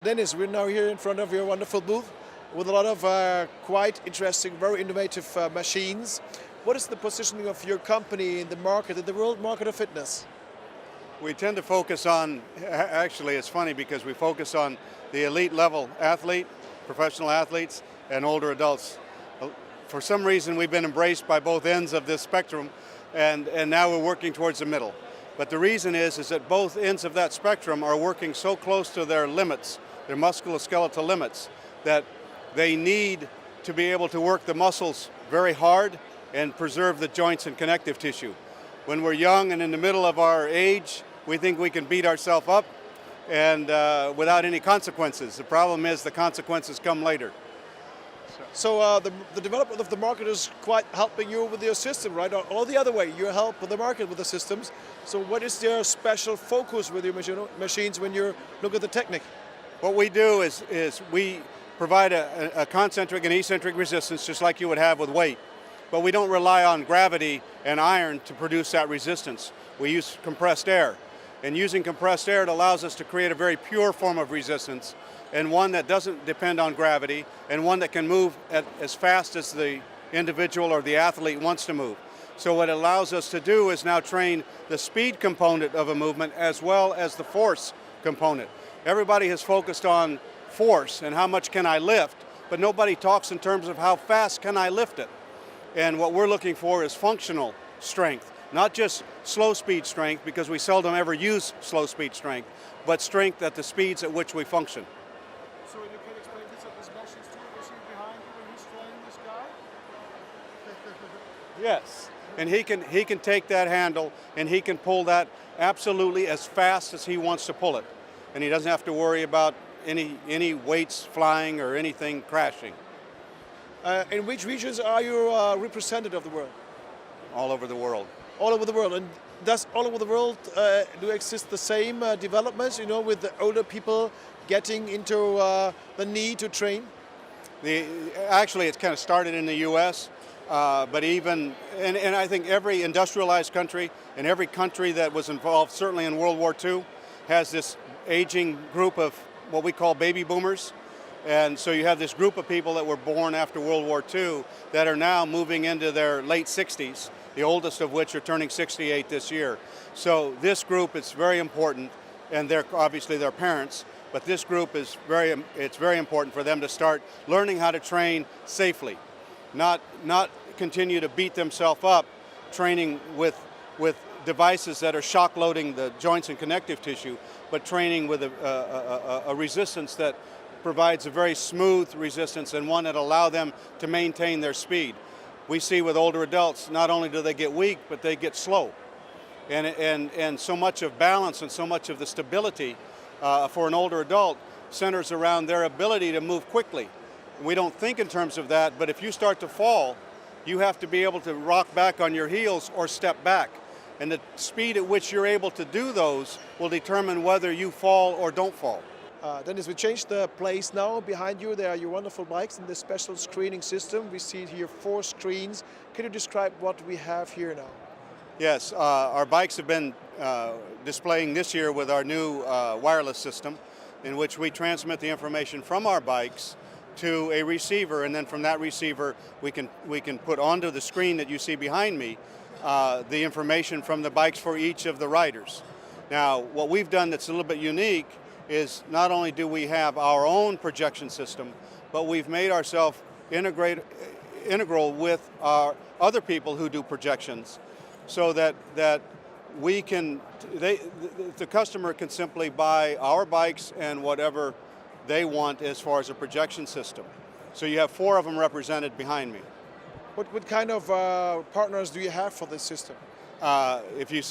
Dennis, we're now here in front of your wonderful booth with a lot of quite interesting, very innovative machines. What is the positioning of your company in the market, in the world market of fitness? We tend to focus on, actually it's funny because we focus on the elite level athlete, professional athletes, and older adults. For some reason we've been embraced by both ends of this spectrum, and now we're working towards the middle. But the reason is that both ends of that spectrum are working so close to their limits, their musculoskeletal limits, that they need to be able to work the muscles very hard and preserve the joints and connective tissue. When we're young and in the middle of our age, we think we can beat ourselves up and without any consequences. The problem is the consequences come later. So the development of the market is quite helping you with your system, right? Or the other way, you help the market with the systems. So what is your special focus with your machines when you look at the technique? What we do is we provide a concentric and eccentric resistance just like you would have with weight. But we don't rely on gravity and iron to produce that resistance. We use compressed air. And using compressed air, it allows us to create a very pure form of resistance, and one that doesn't depend on gravity, and one that can move as fast as the individual or the athlete wants to move. So what it allows us to do is now train the speed component of a movement as well as the force component. Everybody has focused on force and how much can I lift, but nobody talks in terms of how fast can I lift it. And what we're looking for is functional strength, not just slow speed strength, because we seldom ever use slow speed strength, but strength at the speeds at which we function. So you can explain this at this machines too, you see behind you when he's training this guy? Yes, and he can take that handle and he can pull that absolutely as fast as he wants to pull it. And he doesn't have to worry about any weights flying or anything crashing. In which regions are you represented of the world? All over the world. All over the world. And does all over the world do exist the same developments, you know, with the older people getting into the need to train? Actually, it's kind of started in the U.S., but even, and I think every industrialized country and every country that was involved, certainly in World War II, has this aging group of what we call baby boomers. And so you have this group of people that were born after World War II that are now moving into their late 60s, the oldest of which are turning 68 this year. So this group is very important, and they're obviously their parents, but this group is it's very important for them to start learning how to train safely, not continue to beat themselves up training with devices that are shock loading the joints and connective tissue, but training with a resistance that provides a very smooth resistance and one that allows them to maintain their speed. We see with older adults, not only do they get weak, but they get slow. And so much of balance and so much of the stability for an older adult centers around their ability to move quickly. We don't think in terms of that, but if you start to fall, you have to be able to rock back on your heels or step back. And the speed at which you're able to do those will determine whether you fall or don't fall. Dennis, we changed the place now. Behind you there are your wonderful bikes in the special screening system. We see here 4 screens. Can you describe what we have here now? Yes, our bikes have been displaying this year with our new wireless system, in which we transmit the information from our bikes to a receiver, and then from that receiver we can put onto the screen that you see behind me the information from the bikes for each of the riders. Now, what we've done that's a little bit unique is not only do we have our own projection system, but we've made ourselves integral with our other people who do projections, so that we can, the customer can simply buy our bikes and whatever they want as far as a projection system. So you have 4 of them represented behind me. What kind of partners do you have for this system? If you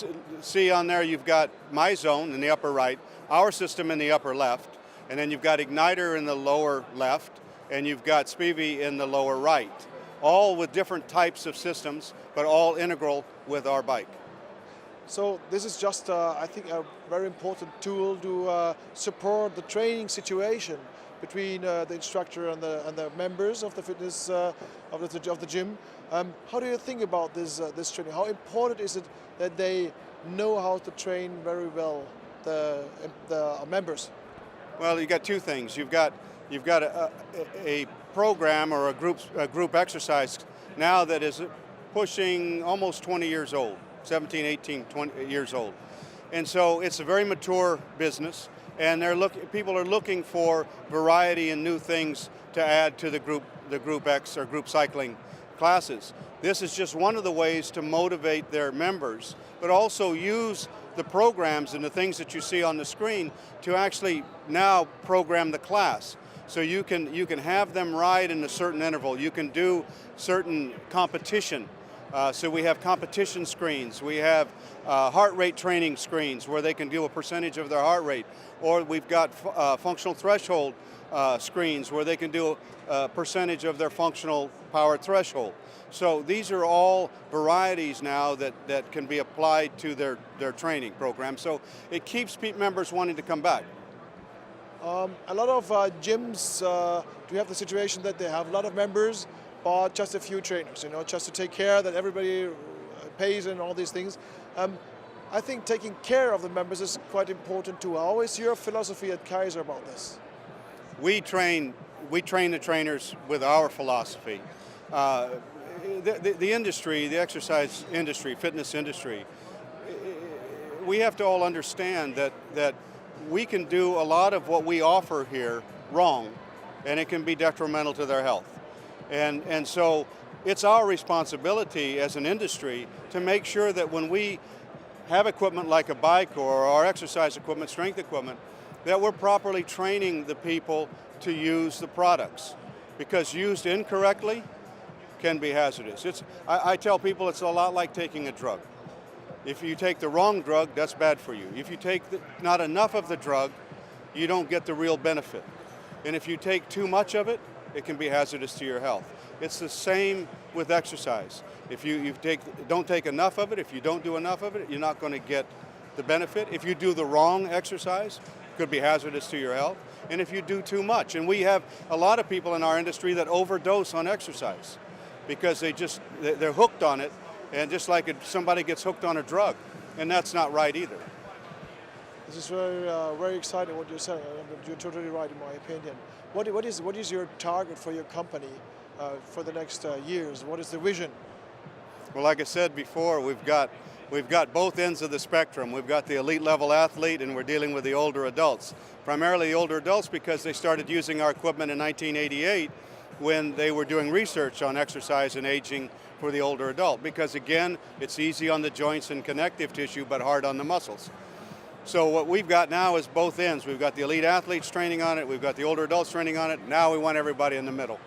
see on there, you've got My Zone in the upper right, our system in the upper left, and then you've got Igniter in the lower left, and you've got Spivey in the lower right. All with different types of systems, but all integral with our bike. So this is just, I think, a very important tool to support the training situation between the instructor and the members of the fitness of the gym. How do you think about this training? How important is it that they know how to train very well the members? Well, you got two things. You've got a program or a group exercise now that is pushing almost 20 years old, 17, 18, 20 years old. And so it's a very mature business, and people are looking for variety and new things to add to the group X or group cycling classes. This is just one of the ways to motivate their members, but also use the programs and the things that you see on the screen to actually now program the class. So you can have them ride in a certain interval. You can do certain competition. So we have competition screens. We have heart rate training screens where they can do a percentage of their heart rate. Or we've got functional threshold screens where they can do a percentage of their functional power threshold. So these are all varieties now that can be applied to their training program. So it keeps members wanting to come back. A lot of gyms do have the situation that they have a lot of members, but just a few trainers, just to take care that everybody pays and all these things. I think taking care of the members is quite important too. How is your philosophy at Keiser about this? We train the trainers with our philosophy. The industry, the exercise industry, fitness industry, we have to all understand that we can do a lot of what we offer here wrong, and it can be detrimental to their health. And so it's our responsibility as an industry to make sure that when we have equipment like a bike or our exercise equipment, strength equipment, that we're properly training the people to use the products. Because used incorrectly can be hazardous. I tell people it's a lot like taking a drug. If you take the wrong drug, that's bad for you. If you take not enough of the drug, you don't get the real benefit. And if you take too much of it, it can be hazardous to your health. It's the same with exercise. If you don't take enough of it, if you don't do enough of it, you're not going to get the benefit. If you do the wrong exercise, it could be hazardous to your health. And if you do too much, and we have a lot of people in our industry that overdose on exercise because they're hooked on it, and just like somebody gets hooked on a drug, and that's not right either. This is very exciting what you're saying. You're totally right in my opinion. What is your target for your company for the next years? What is the vision? Well, like I said before, we've got both ends of the spectrum. We've got the elite level athlete, and we're dealing with the older adults. Primarily the older adults because they started using our equipment in 1988 when they were doing research on exercise and aging for the older adult. Because again, it's easy on the joints and connective tissue, but hard on the muscles. So what we've got now is both ends. We've got the elite athletes training on it, we've got the older adults training on it, now we want everybody in the middle.